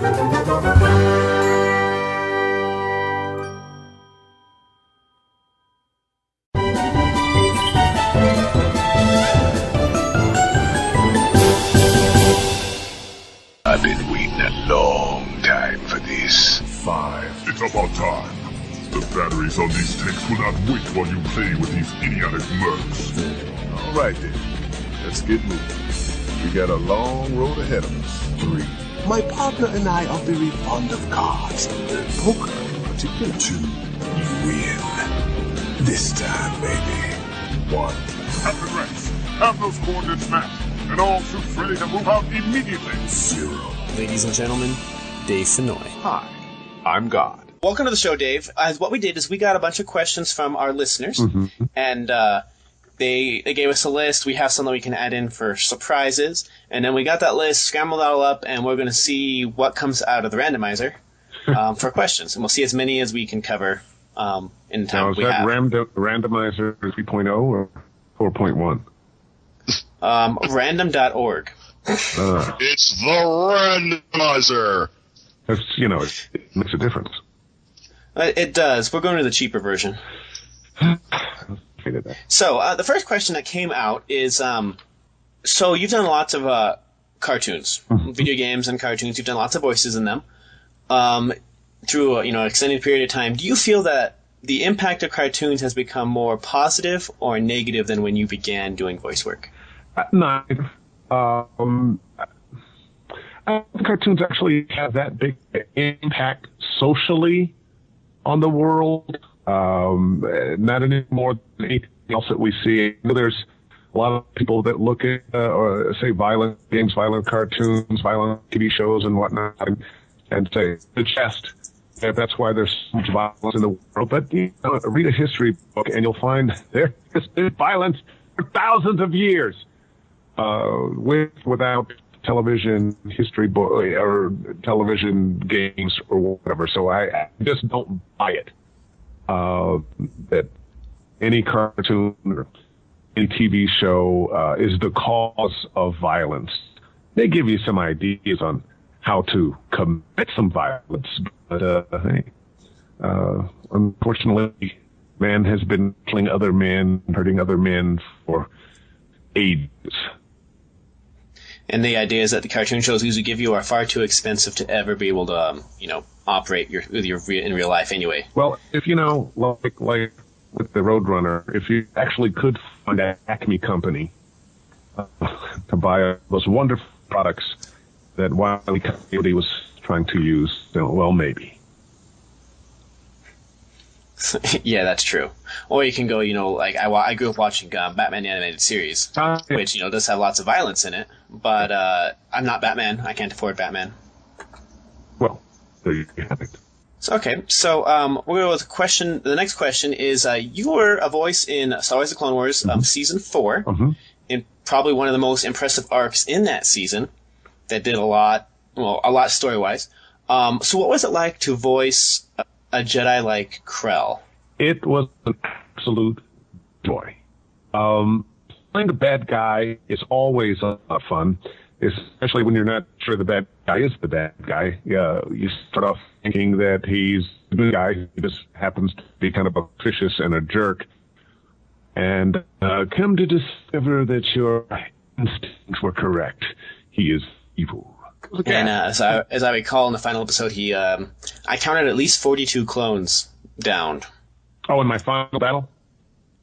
I've been waiting a long time for this. 5. It's about time. The batteries on these tanks will not wait while you play with these idiotic mercs. All right then, let's get moving. We got a long road ahead of us. 3. My partner and I are very fond of cards, poker in particular. 2. You win. This time, baby. 1. Captain Rex, have those coordinates mapped, and all troops ready to move out immediately. 0. Ladies and gentlemen, Dave Fennoy. Hi, I'm God. Welcome to the show, Dave. What we did is we got a bunch of questions from our listeners, and they gave us a list. We have some that we can add in for surprises, and then we got that list, scrambled it all up, and we're going to see what comes out of the randomizer for questions, and we'll see as many as we can cover in the time now, is we that have. randomizer 3.0 or 4.1? Random.org. It's the randomizer. That's, it makes a difference. It does. We're going to the cheaper version. Figured that. So, the first question that came out is, so you've done lots of cartoons, video games and cartoons. You've done lots of voices in them through an extended period of time. Do you feel that the impact of cartoons has become more positive or negative than when you began doing voice work? Neither. Cartoons actually have that big impact socially on the world. Not any more than anything else that we see. There's a lot of people that look at or say violent games, violent cartoons, violent TV shows and whatnot, and say the chest. Yeah, that's why there's so much violence in the world. But read a history book and you'll find there has been violence for thousands of years, without television history book or television games or whatever. So I just don't buy it. That any cartoon or any TV show is the cause of violence. They give you some ideas on how to commit some violence, but unfortunately, man has been killing other men, hurting other men for ages. And the idea is that the cartoon shows usually give you are far too expensive to ever be able to, operate in real life anyway. Well, if like with the Roadrunner, if you actually could find an Acme company to buy those wonderful products that Wile E. Coyote was trying to use, well, maybe. Yeah, that's true. Or you can go, I grew up watching Batman the Animated Series, which, does have lots of violence in it, but I'm not Batman. I can't afford Batman. Well, there you have it. So we'll go with the next question is, you were a voice in Star Wars The Clone Wars Season 4, in probably one of the most impressive arcs in that season, that did a lot story-wise. So what was it like to voice a Jedi like Krell? It was an absolute joy. Playing the bad guy is always a lot of fun, especially when you're not sure the bad guy is the bad guy. You start off thinking that he's the good guy who just happens to be kind of vicious and a jerk, and come to discover that your instincts were correct. He is evil. And as I recall in the final episode, I counted at least 42 clones downed. Oh, in my final battle?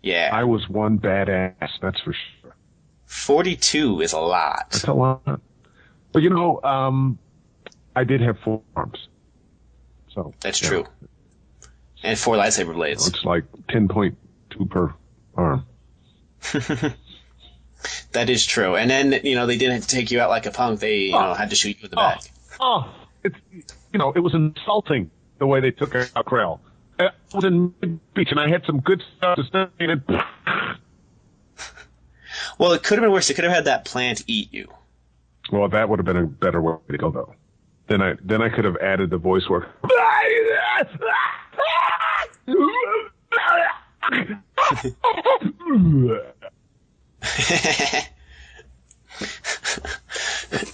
Yeah. I was one badass, that's for sure. 42 is a lot. That's a lot. But I did have 4 arms. So that's true. And 4 lightsaber blades. It's like 10.2 per arm. That is true. And then, they didn't take you out like a punk. They, had to shoot you in the back. It was insulting the way they took out Krell. I was in mid-beach and I had some good stuff to say and Well, it could have been worse. They could have had that plant eat you. Well, that would have been a better way to go, though. Then I could have added the voice work.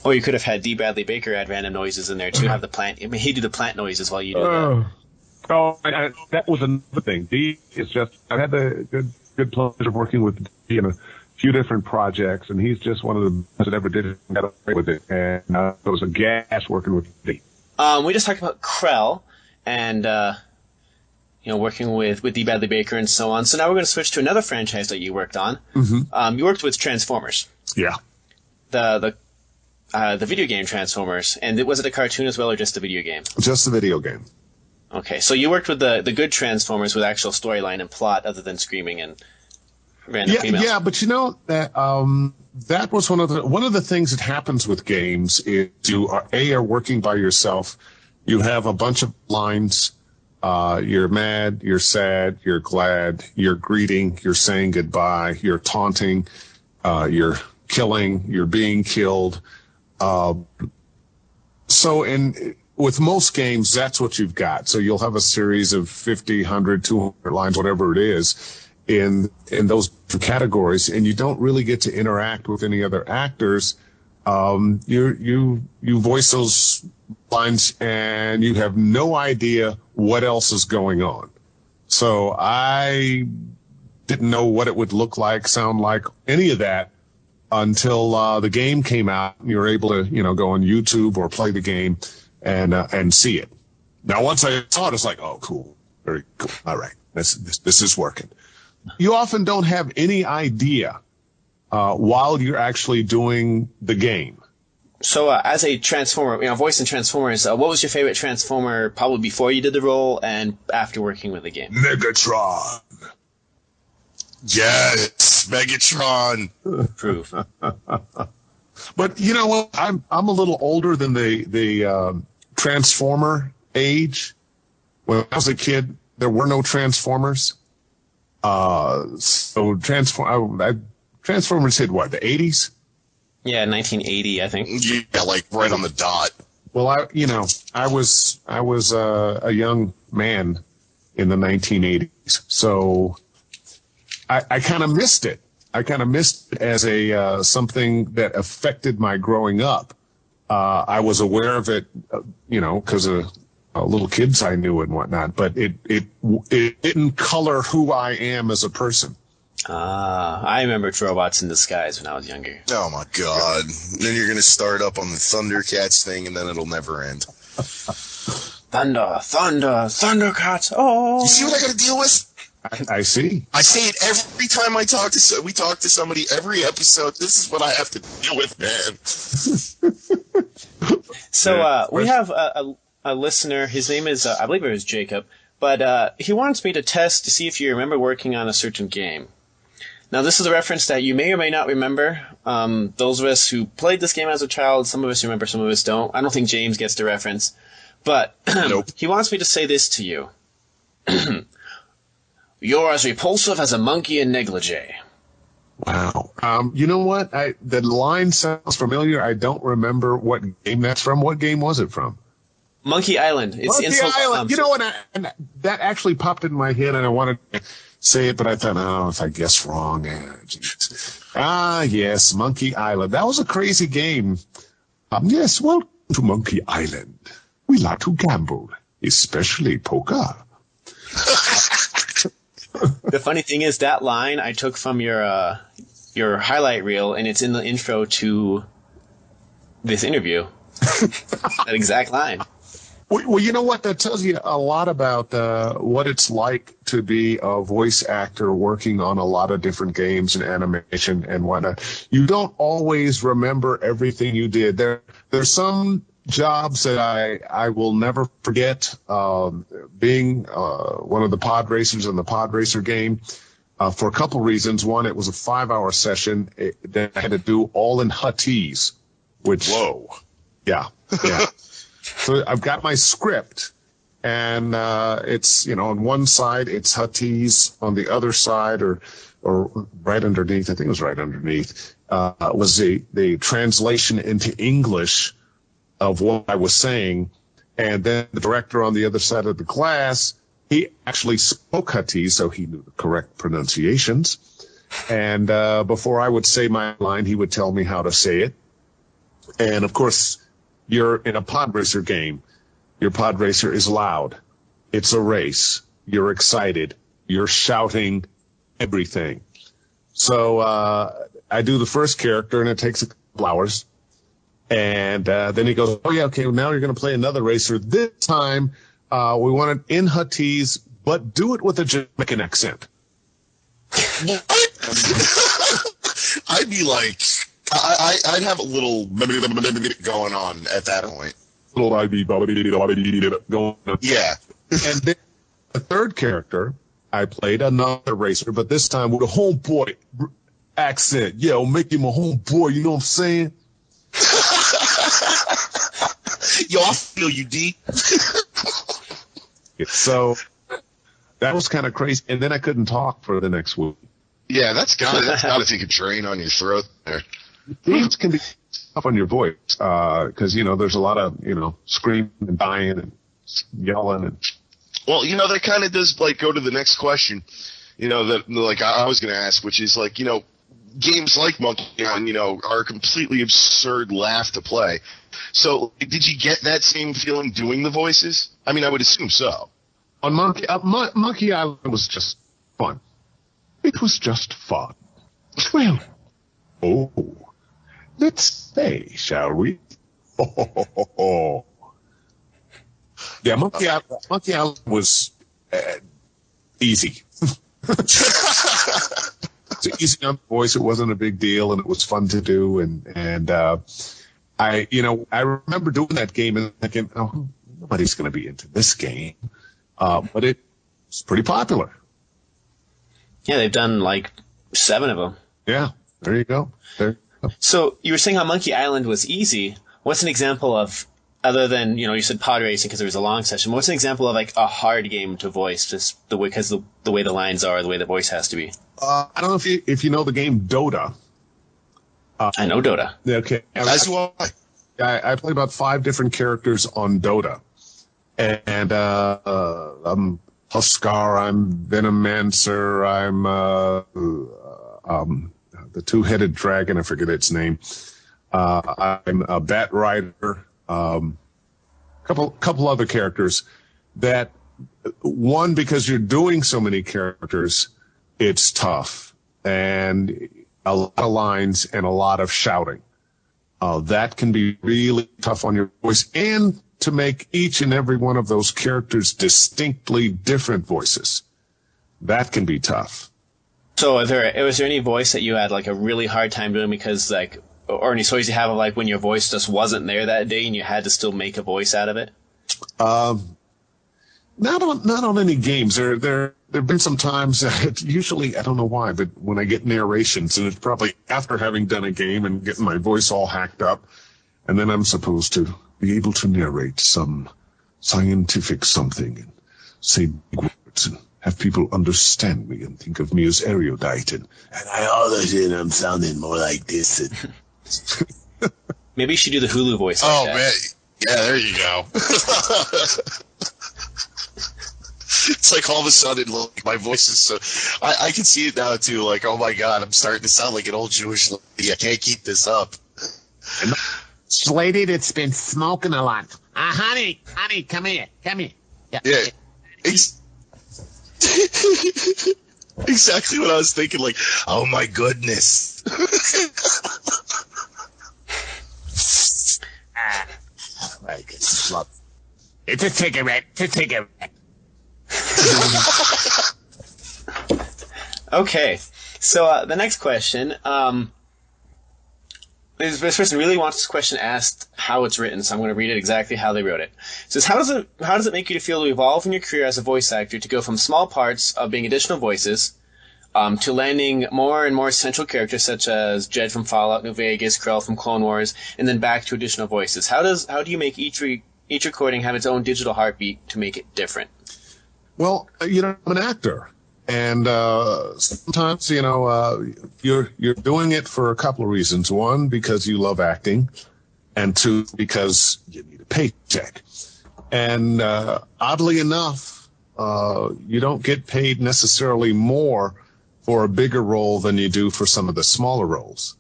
Or you could have had D. Bradley Baker add random noises in there too. Have the plant. I mean, he do the plant noises while you do that. That was another thing. D is just. I've had the good pleasure of working with D in a few different projects, and he's just one of the best that ever did it and got away with it. And it was a gas working with D. We just talked about Krell and working with D. Bradley Baker and so on. So now we're going to switch to another franchise that you worked on. Mm-hmm. You worked with Transformers. Yeah. The video game Transformers, and was it a cartoon as well, or just a video game? Just a video game. Okay, so you worked with the good Transformers with actual storyline and plot, other than screaming and random females. Yeah, but that that was one of the things that happens with games is you are working by yourself. You have a bunch of lines. You're mad, you're sad, you're glad, you're greeting, you're saying goodbye, you're taunting, you're killing, you're being killed. With most games, that's what you've got. So you'll have a series of 50, 100, 200 lines, whatever it is, in those categories, and you don't really get to interact with any other actors. You voice those lines, and you have no idea what else is going on. So I didn't know what it would look like, sound like, any of that until the game came out. You were able to, go on YouTube or play the game and see it. Now, once I saw it, it's like, oh, cool, very cool. All right, this is working. You often don't have any idea while you're actually doing the game. So, as a Transformer, voice in Transformers, what was your favorite Transformer probably before you did the role and after working with the game? Megatron. Yes, Megatron. Proof. But you know what? I'm a little older than the Transformer age. When I was a kid, there were no Transformers. So Transformers hit what, the 80s? Yeah, 1980, I think. Yeah, like right on the dot. Well, I was a young man in the 1980s, so I kind of missed it. I kind of missed it as a something that affected my growing up. I was aware of it, because of little kids I knew and whatnot, but it didn't color who I am as a person. I remember Robots in Disguise when I was younger. Oh my god. Then you're going to start up on the Thundercats thing, and then it'll never end. Thundercats, oh! You see what I got to deal with? I see. I say it every time we talk to somebody every episode. This is what I have to deal with, man. So we have a listener. His name is, I believe it was Jacob, but he wants me to test to see if you remember working on a certain game. Now, this is a reference that you may or may not remember. Those of us who played this game as a child, some of us remember, some of us don't. I don't think James gets the reference. But nope. He wants me to say this to you. You're as repulsive as a monkey in negligee. Wow. You know what? The line sounds familiar. I don't remember what game that's from. What game was it from? Monkey Island. It's Monkey Island. You know what? And that actually popped in my head, and I wanted to say it, but I thought, if I guess wrong. Yes, Monkey Island. That was a crazy game. Yes, welcome to Monkey Island. We like to gamble, especially poker. The funny thing is that line I took from your highlight reel, and it's in the intro to this interview. That exact line. Well, you know what? That tells you a lot about what it's like to be a voice actor working on a lot of different games and animation and whatnot. You don't always remember everything you did. There's some jobs that I will never forget. Being one of the pod racers in the pod racer game, for a couple reasons. One, it was a 5-hour session that I had to do all in Huttese, which yeah. So I've got my script, and it's on one side it's Huttese, on the other side or right underneath, I think it was right underneath, was the translation into English of what I was saying, and then the director on the other side of the glass, he actually spoke Huttese, so he knew the correct pronunciations, and before I would say my line, he would tell me how to say it. And of course, you're in a pod racer game. Your pod racer is loud. It's a race. You're excited. You're shouting everything. So I do the first character, and it takes a couple hours. And then he goes, oh, yeah, okay, well, now you're going to play another racer. This time, we want it in Huttese, but do it with a Jamaican accent. What? I'd be like, I'd have a little going on at that point. Little IB going on. Yeah. And then the third character, I played another racer, but this time with a homeboy accent. Yeah, I'll make him a homeboy, you know what I'm saying? Yo, I feel you, D. So that was kind of crazy. And then I couldn't talk for the next week. Yeah, that's gotta take a drain on your throat there. Games can be tough on your voice because, there's a lot of, screaming and dying and yelling. And Well, that kind of does, go to the next question, that, I was going to ask, which is, games like Monkey Island, are a completely absurd laugh to play. So, did you get that same feeling doing the voices? I mean, I would assume so. On Monkey Island was just fun. It was just fun. Well, let's say, shall we? Yeah, Monkey Island was easy. It's an easy enough voice. It wasn't a big deal, and it was fun to do. And I remember doing that game and thinking, oh, nobody's going to be into this game. But it's pretty popular. Yeah, they've done 7 of them. Yeah, there you go. So you were saying how Monkey Island was easy. What's an example of, other than, you said pod racing because there was a long session, what's an example of a hard game to voice, just the way, because the way the lines are, the way the voice has to be? I don't know if you know the game Dota. I know Dota. Okay. That's why. I play about 5 different characters on Dota. And I'm Huskar, I'm Venomancer, I'm the two-headed dragon, I forget its name. I'm a Bat Rider, couple other characters that, one, because you're doing so many characters, it's tough. And a lot of lines and a lot of shouting. That can be really tough on your voice, and to make each and every one of those characters distinctly different voices. That can be tough. So was there any voice that you had a really hard time doing because or any stories you have of when your voice just wasn't there that day and you had to still make a voice out of it? Not on any games. There have been some times that usually, I don't know why, but when I get narrations, and it's probably after having done a game and getting my voice all hacked up, and then I'm supposed to be able to narrate some scientific something and say big words and have people understand me and think of me as erudite. And I all of a sudden I'm sounding more like this. And Maybe you should do the Hulu voice. Oh, man. Yeah, there you go. It's all of a sudden, my voice is so... I can see it now, too. Oh, my God, I'm starting to sound like an old Jewish lady. I can't keep this up. Lady that's been smoking a lot. Honey, come here. Yeah. Exactly what I was thinking. Oh my goodness. It's a cigarette. Okay, so the next question. This person really wants this question asked how it's written, so I'm going to read it exactly how they wrote it. It says, how does it make you feel to evolve in your career as a voice actor to go from small parts of being additional voices to landing more and more central characters such as Jed from Fallout New Vegas, Krell from Clone Wars, and then back to additional voices? How do you make each recording have its own digital heartbeat to make it different? Well, I'm an actor. And sometimes, you're doing it for a couple of reasons. One, because you love acting, and 2, because you need a paycheck. And oddly enough, you don't get paid necessarily more for a bigger role than you do for some of the smaller roles.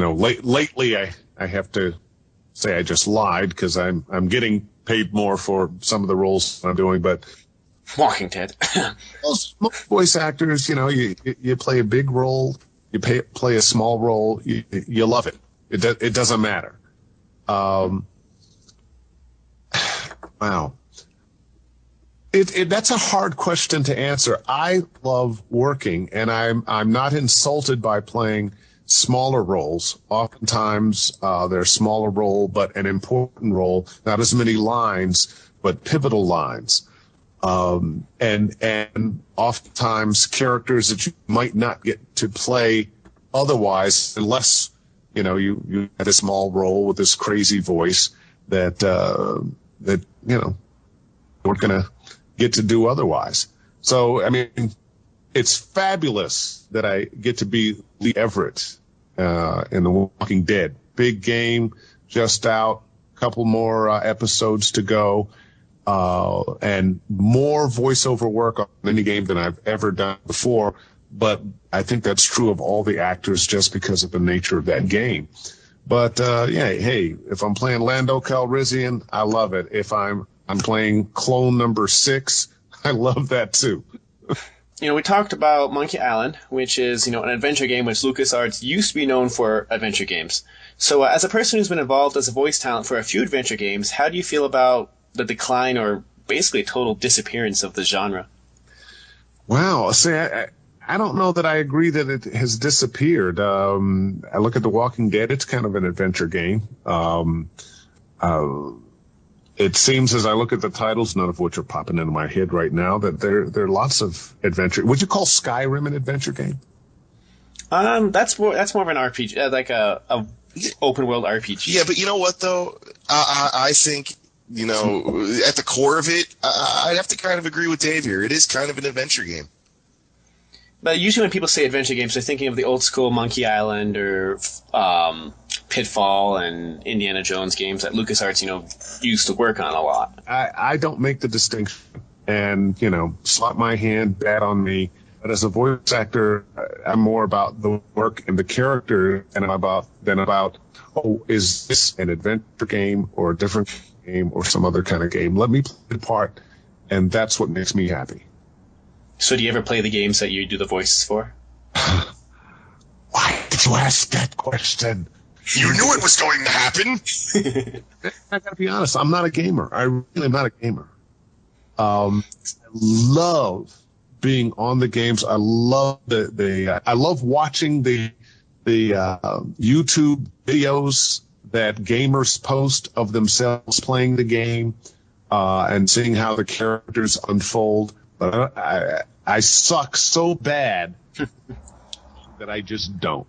lately I have to say I just lied because I'm getting paid more for some of the roles I'm doing, but Walking Dead. most voice actors, you play a big role, you play a small role, you love it. It doesn't matter. Wow. That's a hard question to answer. I love working, and I'm not insulted by playing smaller roles. Oftentimes, they're a smaller role, but an important role. Not as many lines, but pivotal lines. And oftentimes characters that you might not get to play otherwise, unless, you had a small role with this crazy voice that weren't going to get to do otherwise. So, I mean, it's fabulous that I get to be Lee Everett in The Walking Dead. Big game, just out, couple more episodes to go, and more voiceover work on any game than I've ever done before. But I think that's true of all the actors just because of the nature of that game. But hey, if I'm playing Lando Calrissian, I love it. If I'm playing Clone Number 6, I love that too. We talked about Monkey Island, which is, an adventure game which LucasArts used to be known for adventure games. So as a person who's been involved as a voice talent for a few adventure games, how do you feel about the decline or basically total disappearance of the genre? Wow. See, I don't know that I agree that it has disappeared. I look at The Walking Dead, it's kind of an adventure game. It seems as I look at the titles, none of which are popping into my head right now, that there are lots of adventure. Would you call Skyrim an adventure game? That's more of an RPG, like a open world RPG. Yeah, but you know what though? I think, at the core of it, I'd have to kind of agree with Dave here. It is kind of an adventure game. But usually when people say adventure games, they're thinking of the old school Monkey Island or Pitfall and Indiana Jones games that LucasArts, used to work on a lot. I don't make the distinction, and, slap my hand, bad on me. But as a voice actor, I'm more about the work and the character than about, is this an adventure game or a different game or some other kind of game? Let me play the part, and that's what makes me happy. So do you ever play the games that you do the voices for? Why did you ask that question? You knew it was going to happen. I gotta be honest, I'm not a gamer. I really am not a gamer. I love being on the games. I love I love watching the YouTube videos that gamers post of themselves playing the game, and seeing how the characters unfold. But I suck so bad that I just don't.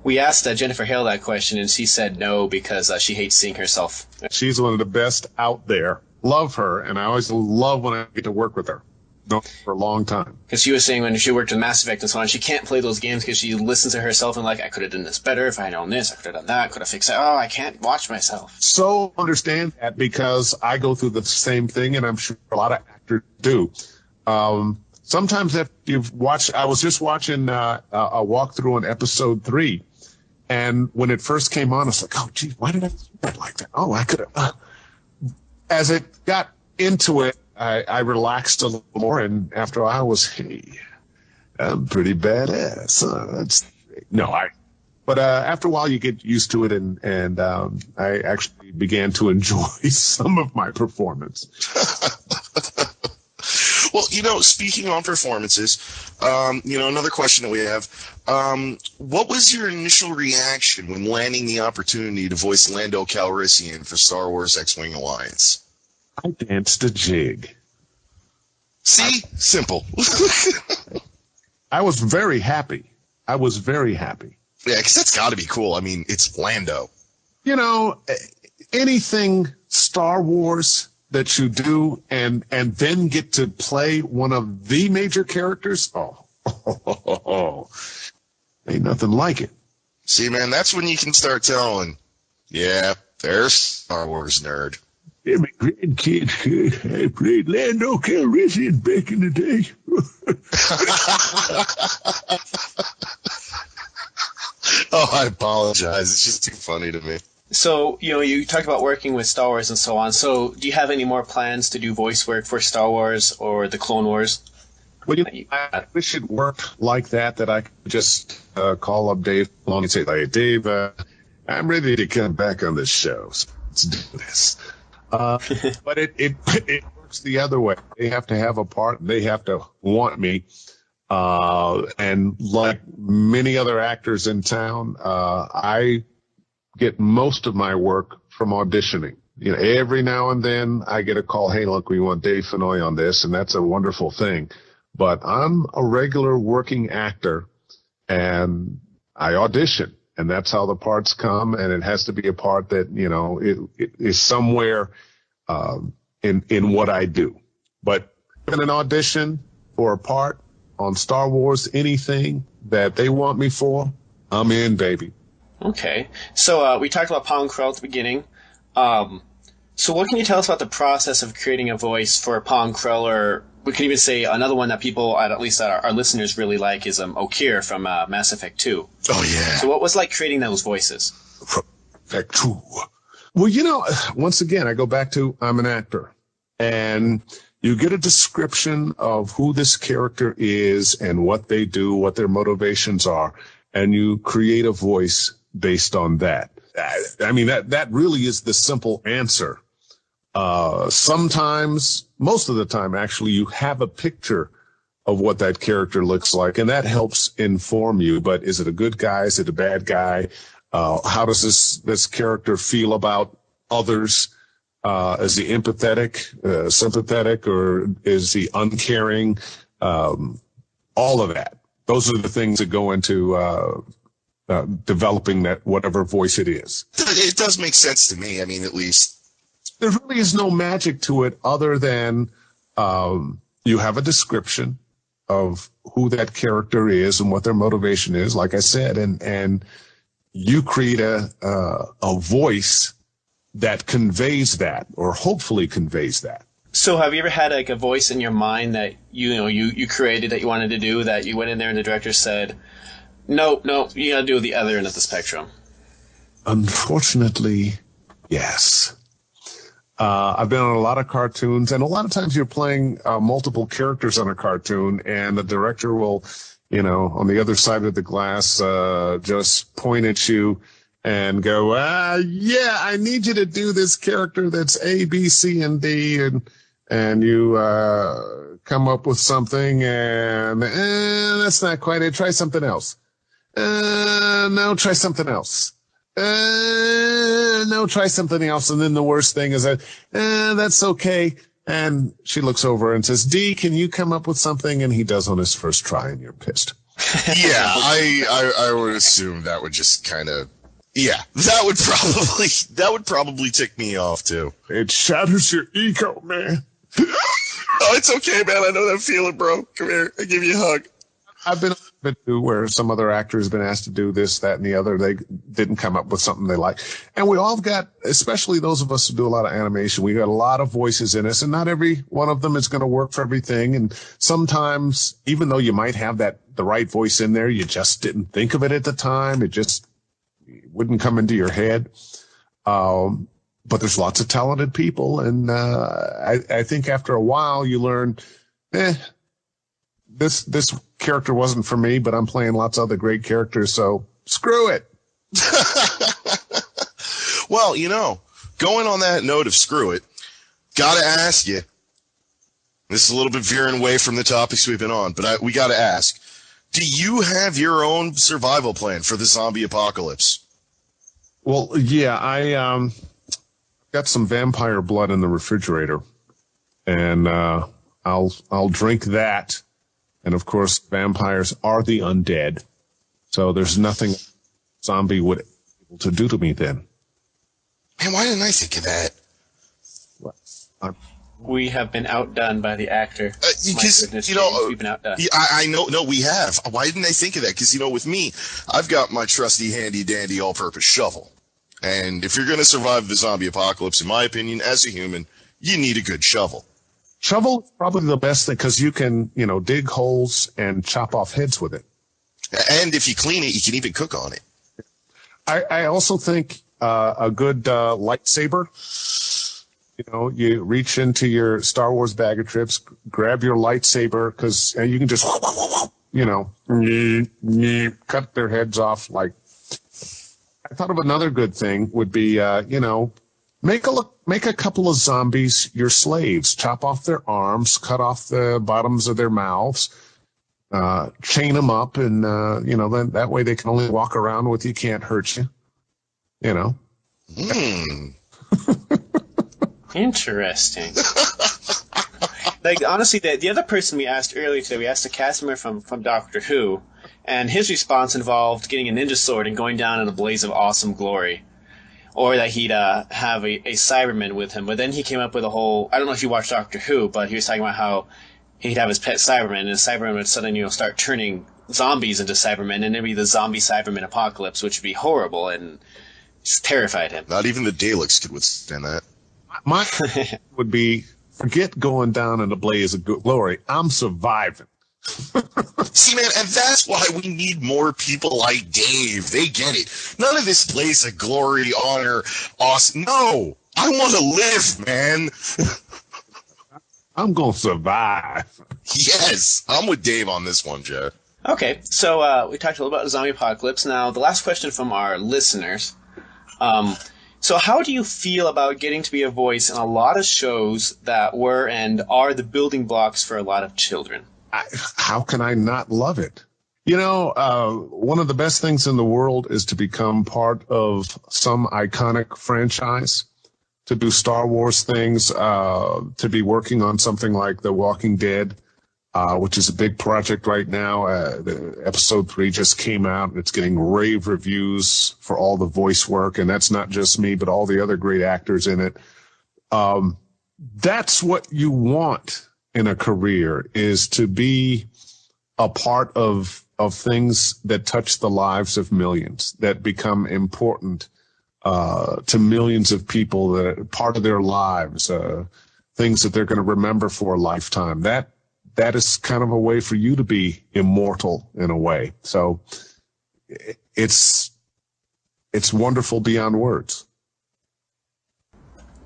We asked Jennifer Hale that question, and she said no because she hates seeing herself. She's one of the best out there. Love her, and I always love when I get to work with her. No, for a long time. Because she was saying when she worked in Mass Effect and so on, she can't play those games because she listens to herself and I could have done this better if I had known this, I could have done that, could have fixed it. Oh, I can't watch myself. So understand that because I go through the same thing, and I'm sure a lot of actors do. Sometimes if you've watched, I was just watching a walkthrough on episode 3, and when it first came on, I was like, oh, gee, why did I do that like that? Oh, I could have. As it got into it, I relaxed a little more, and after a while I was, hey, I'm pretty badass. But after a while you get used to it, and I actually began to enjoy some of my performance. Well, speaking on performances, another question that we have, what was your initial reaction when landing the opportunity to voice Lando Calrissian for Star Wars X-Wing Alliance? I danced a jig. See? Simple. I was very happy. Yeah, because that's got to be cool. I mean, it's Lando. Anything Star Wars that you do and then get to play one of the major characters, ain't nothing like it. See, man, that's when you can start telling, yeah, there's Star Wars nerd. My grandkids, I played Lando Calrissian back in the day. Oh, I apologize. It's just too funny to me. So, you talked about working with Star Wars and so on. So, do you have any more plans to do voice work for Star Wars or the Clone Wars? Well, I wish it worked like that I could just call up Dave Filoni and say, "Hey, Dave, I'm ready to come back on the show. So let's do this." But it works the other way. They have to have a part. They have to want me. And like many other actors in town, I get most of my work from auditioning. Every now and then I get a call, "Hey, look, we want Dave Filoni on this," and that's a wonderful thing. But I'm a regular working actor, and I audition, and that's how the parts come. And it has to be a part that it is somewhere in what I do. But in an audition for a part on Star Wars, anything that they want me for, I'm in, baby. Okay. So we talked about Pong Krell at the beginning. So what can you tell us about the process of creating a voice for Pong Krell, or we can even say another one that people, at least our listeners really like, is Okeer from Mass Effect 2. Oh, yeah. So what was like creating those voices? From Effect 2. Well, once again, I go back to I'm an actor. And you get a description of who this character is and what they do, what their motivations are, and you create a voice based on that. I mean, that really is the simple answer. Sometimes, most of the time, actually, you have a picture of what that character looks like, and that helps inform you. But is it a good guy? Is it a bad guy? How does this character feel about others? Is he empathetic, sympathetic, or is he uncaring? All of that. Those are the things that go into developing that whatever voice it is. It does make sense to me. I mean, at least. There really is no magic to it other than you have a description of who that character is and what their motivation is, like I said, and you create a voice that conveys that, or hopefully conveys that. So have you ever had like a voice in your mind that you created that you wanted to do, that you went in there and the director said, no, you gotta do the other end of the spectrum? Unfortunately, yes. I've been on a lot of cartoons, and a lot of times you're playing multiple characters on a cartoon, and the director will, on the other side of the glass, just point at you and go, yeah, I need you to do this character that's A, B, C, and D, and you come up with something, and that's not quite it. Try something else. No, try something else. No, try something else. And then the worst thing is that, that's okay. And she looks over and says, D, can you come up with something? And he does on his first try, and you're pissed. Yeah, I would assume that would just kind of, yeah, that would probably tick me off too. It shatters your ego, man. Oh, it's okay, man. I know that feeling, bro. Come here. I give you a hug. I've been to where some other actor has been asked to do this, that, and the other. They didn't come up with something they like. And we all got, especially those of us who do a lot of animation, we got a lot of voices in us, and not every one of them is going to work for everything. And sometimes, even though you might have the right voice in there, you just didn't think of it at the time. It just wouldn't come into your head. But there's lots of talented people, and I think after a while you learn, this character wasn't for me, but I'm playing lots of other great characters, so screw it. Well, going on that note of screw it, gotta ask you, this is a little bit veering away from the topics we've been on, but we gotta ask, do you have your own survival plan for the zombie apocalypse? Well, yeah, I got some vampire blood in the refrigerator, and I'll drink that. And of course, vampires are the undead, so there's nothing zombie would be able to do to me then. Man, why didn't I think of that? We have been outdone by the actor. Because, we've been outdone. I know, no, we have. Why didn't I think of that? Because, with me, I've got my trusty, handy-dandy, all-purpose shovel. And if you're going to survive the zombie apocalypse, in my opinion, as a human, you need a good shovel. Shovel is probably the best thing because you can, dig holes and chop off heads with it. And if you clean it, you can even cook on it. I also think a good lightsaber. You know, you reach into your Star Wars bag of tricks, grab your lightsaber, because you can just, you know, cut their heads off. Like, I thought of another good thing would be, you know, make a couple of zombies your slaves. Chop off their arms, cut off the bottoms of their mouths, chain them up, and you know, then that way they can only walk around with you, can't hurt you. You know. Interesting. Like, honestly, the other person we asked earlier today, we asked a cast member from Doctor Who, and his response involved getting a ninja sword and going down in a blaze of awesome glory. Or that he'd have a Cyberman with him. But then he came up with a whole... I don't know if you watched Doctor Who, but he was talking about how he'd have his pet Cyberman, and his Cyberman would suddenly, you know, start turning zombies into Cybermen, and it'd be the zombie Cyberman apocalypse, which would be horrible, and just terrified him. Not even the Daleks could withstand that. My would be, forget going down in a blaze of glory. I'm surviving. See, man, and that's why we need more people like Dave. They get it. None of this blaze of glory, honor, awesome. No, I want to live, man. I'm going to survive. Yes, I'm with Dave on this one, Joe. Okay, so we talked a little about the zombie apocalypse. Now, the last question from our listeners. So how do you feel about getting to be a voice in a lot of shows that were and are the building blocks for a lot of children? How can I not love it? You know, one of the best things in the world is to become part of some iconic franchise, to do Star Wars things, to be working on something like The Walking Dead, which is a big project right now. The episode 3 just came out. It's getting rave reviews for all the voice work, and that's not just me, but all the other great actors in it. That's what you want in a career, is to be a part of things that touch the lives of millions, that become important to millions of people, that are part of their lives, things that they're going to remember for a lifetime. That is kind of a way for you to be immortal in a way. So it's wonderful beyond words.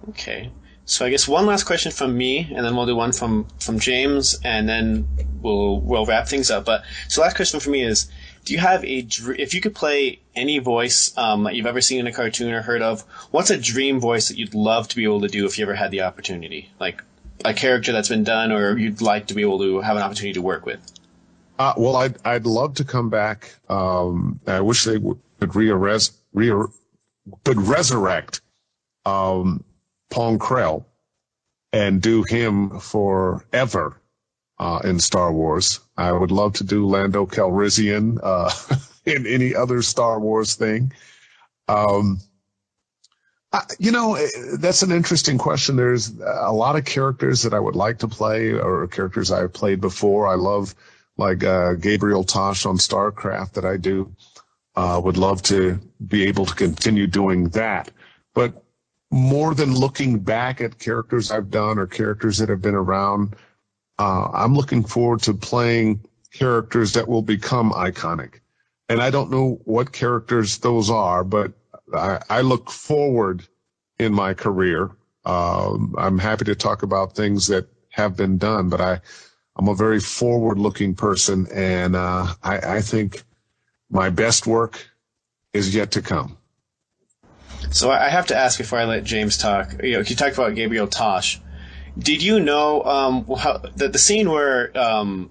Okay. So I guess one last question from me, and then we'll do one from James, and then we'll wrap things up. But so last question for me is, do you have if you could play any voice that you've ever seen in a cartoon or heard of, what's a dream voice that you'd love to be able to do if you ever had the opportunity? Like a character that's been done, or you'd like to be able to have an opportunity to work with? Well, I'd love to come back. I wish they could resurrect Pong Krell and do him forever in Star Wars. I would love to do Lando Calrissian in any other Star Wars thing. You know, that's an interesting question. There's a lot of characters that I would like to play, or characters I've played before. I love, like, Gabriel Tosh on StarCraft that I do. Would love to be able to continue doing that. But more than looking back at characters I've done or characters that have been around, I'm looking forward to playing characters that will become iconic. And I don't know what characters those are, but I look forward in my career. I'm happy to talk about things that have been done, but I'm a very forward-looking person, and I think my best work is yet to come. So I have to ask before I let James talk. You know, you talked about Gabriel Tosh. Did you know how the scene where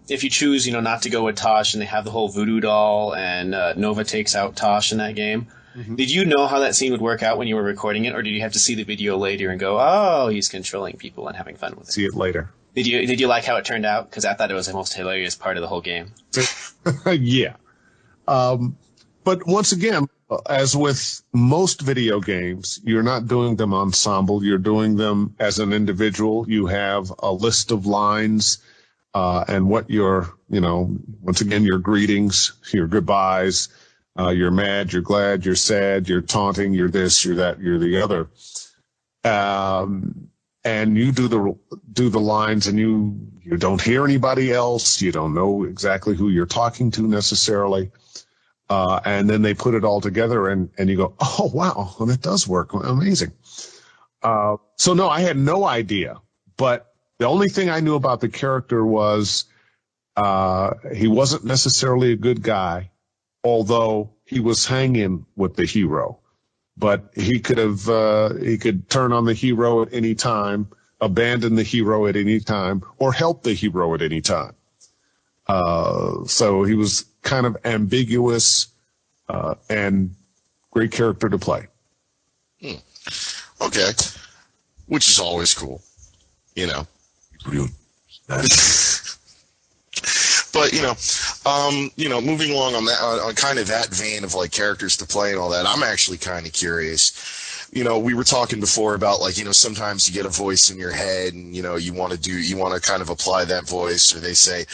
if you choose, you know, not to go with Tosh, and they have the whole voodoo doll, and Nova takes out Tosh in that game? Mm-hmm. Did you know how that scene would work out when you were recording it, or did you have to see the video later and go, "Oh, he's controlling people and having fun with it"? See it later. Did you like how it turned out? Because I thought it was the most hilarious part of the whole game. Yeah. But once again, as with most video games, you're not doing them ensemble. You're doing them as an individual. You have a list of lines and what your, you know, once again, your greetings, your goodbyes, you're mad, you're glad, you're sad, you're taunting, you're this, you're that, you're the other. And you do the lines, and you don't hear anybody else. You don't know exactly who you're talking to necessarily. and then they put it all together, and you go, oh wow, well, it does work, amazing. So no, I had no idea, but the only thing I knew about the character was he wasn't necessarily a good guy, although he was hanging with the hero. But he could turn on the hero at any time, abandon the hero at any time, or help the hero at any time. So he was kind of ambiguous and great character to play. Okay. Which is always cool, you know. But, moving along on that, on kind of that vein of like characters to play and all that, I'm actually kind of curious. You know, we were talking before about like, sometimes you get a voice in your head and, you want to kind of apply that voice, or they say,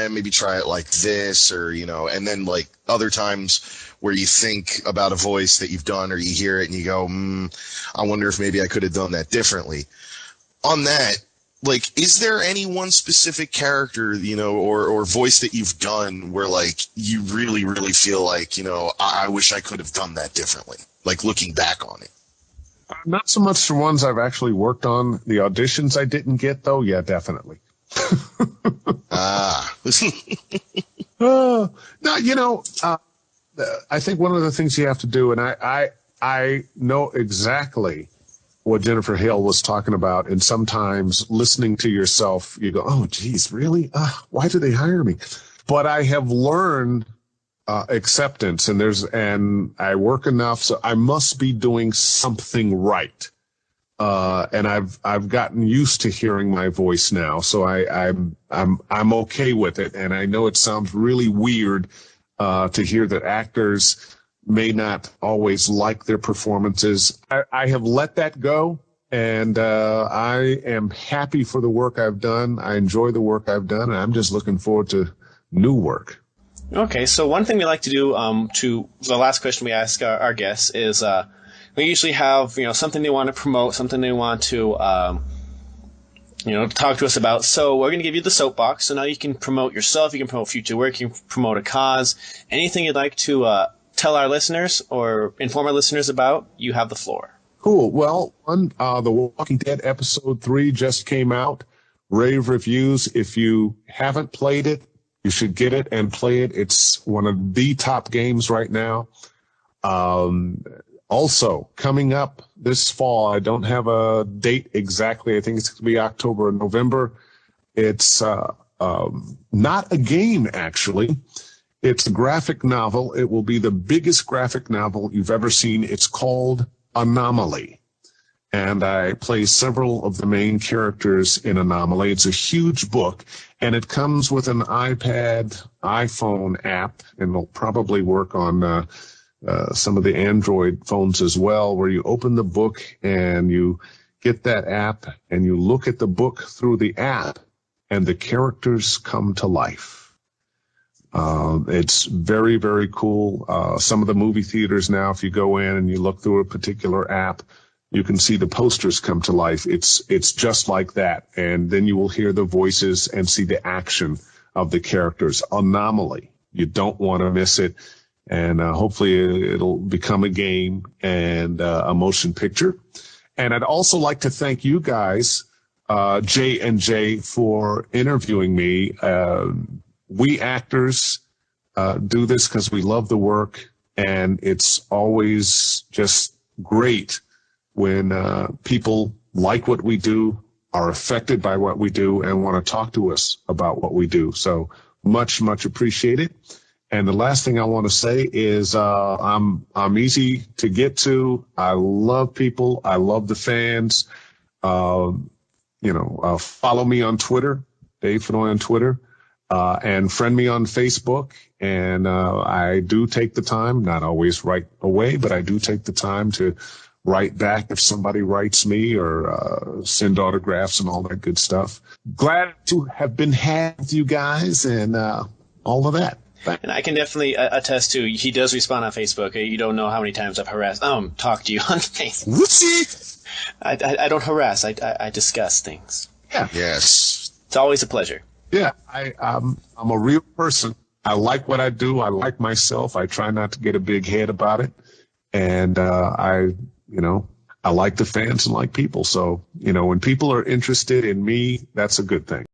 maybe try it like this, or, and then like other times where you think about a voice that you've done, or you hear it and you go, I wonder if maybe I could have done that differently. On that, like, is there any one specific character, or voice that you've done where, like, you really, really feel like, I wish I could have done that differently, like, looking back on it? Not so much the ones I've actually worked on. The auditions I didn't get, though, yeah, definitely. I think one of the things you have to do, and I know exactly what Jennifer Hale was talking about, and sometimes listening to yourself, you go, oh, geez, really? Why do they hire me? But I have learned acceptance, and I work enough, so I must be doing something right. And I've gotten used to hearing my voice now, so I'm okay with it. And I know it sounds really weird to hear that actors may not always like their performances. I have let that go, and I am happy for the work I've done. I enjoy the work I've done, and I'm just looking forward to new work. Okay, so one thing we like to do, to the last question we ask our guests is, we usually have, something they want to promote, something they want to, talk to us about. So we're going to give you the soapbox. So now you can promote yourself, you can promote future work, you can promote a cause, anything you'd like to tell our listeners or inform our listeners about. You have the floor. Cool. Well, The Walking Dead episode 3 just came out. Rave reviews. If you haven't played it, you should get it and play it. It's one of the top games right now. Also, coming up this fall, I don't have a date exactly. I think it's going to be October or November. It's not a game, actually. It's a graphic novel. It will be the biggest graphic novel you've ever seen. It's called Anomaly. And I play several of the main characters in Anomaly. It's a huge book, and it comes with an iPad, iPhone app, and it'll probably work on some of the Android phones as well, where you open the book and you get that app and you look at the book through the app and the characters come to life. It's very, very cool. Some of the movie theaters now, if you go in and you look through a particular app, you can see the posters come to life. It's just like that. And then you will hear the voices and see the action of the characters. Anomaly. You don't want to miss it. And hopefully it'll become a game and a motion picture. And I'd also like to thank you guys, J&J, for interviewing me. We actors do this because we love the work, and it's always just great when people like what we do, are affected by what we do, and want to talk to us about what we do. So much, much appreciated. And the last thing I want to say is I'm easy to get to. I love people. I love the fans. Follow me on Twitter, Dave Fennoy on Twitter, and friend me on Facebook. And I do take the time, not always right away, but I do take the time to write back if somebody writes me, or send autographs and all that good stuff. Glad to have been had with you guys and all of that. And I can definitely attest to, he does respond on Facebook. You don't know how many times I've talked to you on Facebook. Whoopsie! I don't harass. I discuss things. Yeah. Yes. It's always a pleasure. Yeah, I'm a real person. I like what I do. I like myself. I try not to get a big head about it. And I like the fans and like people. So, when people are interested in me, that's a good thing.